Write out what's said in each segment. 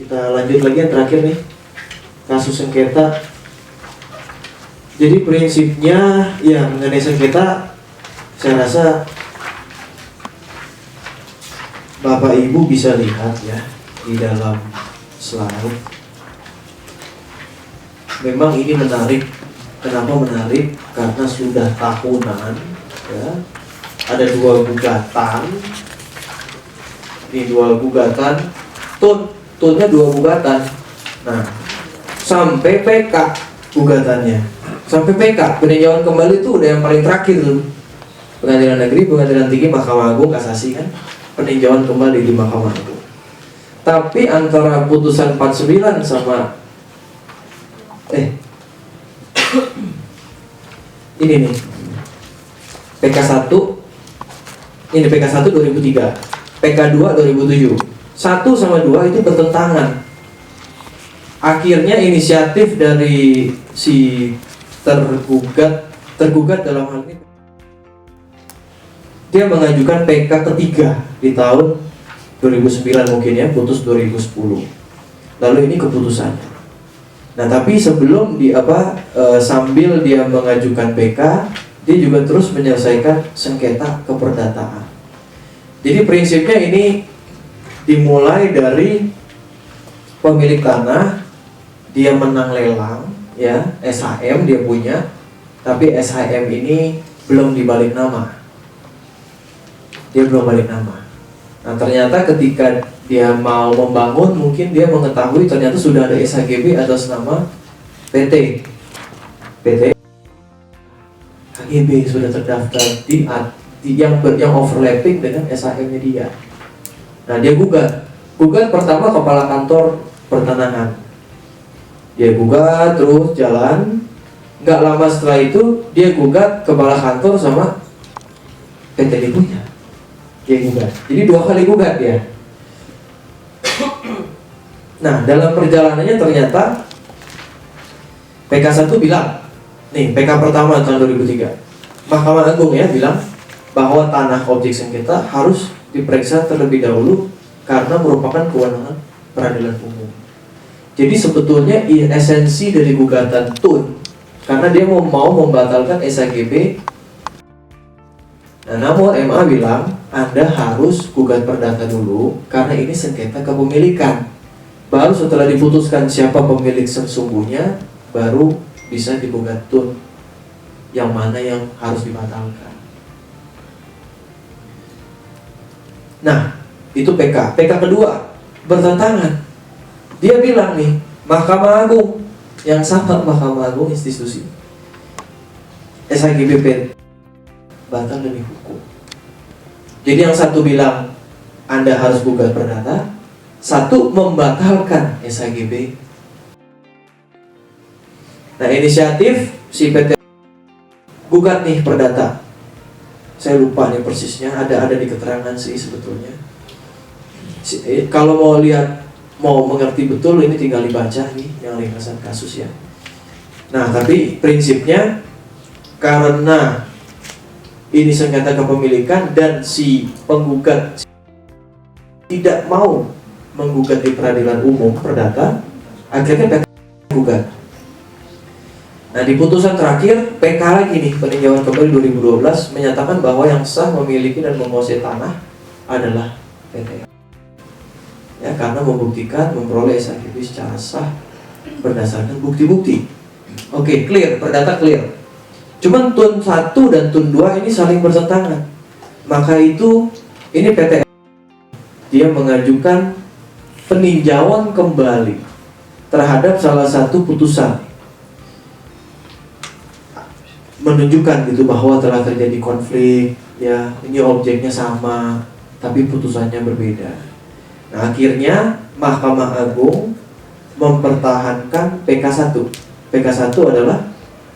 Kita lanjut lagi yang terakhir nih, kasus sengketa. Jadi prinsipnya ya mengenai sengketa, saya rasa Bapak Ibu bisa lihat ya di dalam slide. Memang ini menarik. Kenapa menarik? Karena sudah tahunan ya. Ada 2 gugatan. Ini 2 gugatan. Tunnya 2 gugatan. Nah, sampai PK gugatannya. Sampai PK, peninjauan kembali itu udah yang paling terakhir tuh. Pengadilan Negeri, Pengadilan Tinggi, Mahkamah Agung, Kasasi kan. Peninjauan kembali di Mahkamah Agung. Tapi antara putusan 49 sama ini nih PK1, ini PK1 2003, PK2 2007, 1 sama 2 itu bertentangan. Akhirnya inisiatif dari si tergugat dalam hal ini, dia mengajukan PK ketiga di tahun 2009 mungkin ya, putus 2010. Lalu ini keputusannya. Nah, tapi sebelum sambil dia mengajukan PK, dia juga terus menyelesaikan sengketa keperdataan. Jadi prinsipnya ini dimulai dari pemilik tanah, dia menang lelang, ya SHM dia punya, tapi SHM ini belum dibalik nama. Dia belum balik nama. Nah, ternyata ketika dia mau membangun, mungkin dia mengetahui ternyata sudah ada SHGB atas nama PT HGB sudah terdaftar di yang overlapping dengan SHM-nya dia. Nah, dia gugat pertama kepala kantor pertanahan. Dia gugat terus jalan. Nggak lama setelah itu dia gugat kepala kantor sama PT punya. Dia gugat. Jadi 2 kali gugat ya. Nah, dalam perjalanannya ternyata PK1 bilang, nih PK pertama tahun 2003, Mahkamah Agung ya bilang bahwa tanah objek sengketa harus diperiksa terlebih dahulu karena merupakan kewenangan peradilan umum. Jadi sebetulnya esensi dari gugatan TUN, karena dia mau membatalkan SHGB. Nah, namun MA bilang Anda harus gugat perdata dulu karena ini sengketa kepemilikan. Baru setelah diputuskan siapa pemilik sesungguhnya, baru bisa digugat TUN yang mana yang harus dibatalkan. Nah, itu PK. PK kedua bertentangan. Dia bilang nih, Mahkamah Agung yang sama, Mahkamah Agung institusi SHGB batal demi hukum. Jadi yang satu bilang Anda harus gugat perdata, satu membatalkan SHGB. Nah, inisiatif si PT gugat nih perdata. Saya lupa nih persisnya, ada di keterangan sih sebetulnya. Kalau mau mengerti betul ini tinggal dibaca nih yang ringkasan kasus ya. Nah, tapi prinsipnya karena ini sengketa kepemilikan dan si penggugat tidak mau menggugat di peradilan umum perdata, akhirnya PK gugat. Nah, di putusan terakhir PK lagi nih, peninjauan kembali 2012 menyatakan bahwa yang sah memiliki dan menguasai tanah adalah PT. Ya, karena membuktikan memperoleh SHGB secara sah berdasarkan bukti-bukti. Oke, clear, perdata clear. Cuman TUN 1 dan TUN 2 ini saling bertentangan. Maka itu ini PT dia mengajukan peninjauan kembali terhadap salah satu putusan, menunjukkan gitu bahwa telah terjadi konflik ya, ini objeknya sama tapi putusannya berbeda. Nah, akhirnya Mahkamah Agung mempertahankan PK1. PK1 adalah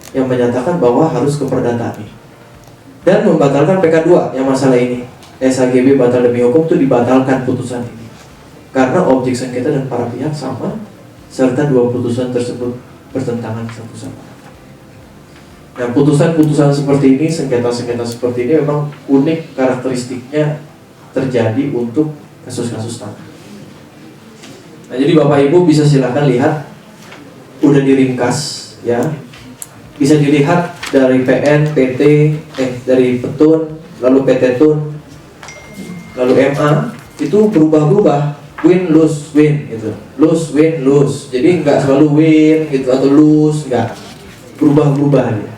yang menyatakan bahwa harus keperdataan dan membatalkan PK2 yang masalah ini. SHGB batal demi hukum itu dibatalkan putusan ini karena objek sengketa dan para pihak sama serta 2 putusan tersebut bertentangan satu sama lain. Nah, putusan-putusan seperti ini, sengketa-sengketa seperti ini memang unik karakteristiknya terjadi untuk kasus-kasus tanah. Nah, jadi Bapak Ibu bisa silakan lihat, udah diringkas ya. Bisa dilihat dari PN, PT, dari Petun, lalu PT Tun, lalu MA, itu berubah-ubah, win lose win gitu, lose win lose. Jadi nggak selalu win gitu atau lose, nggak, berubah-ubah ya.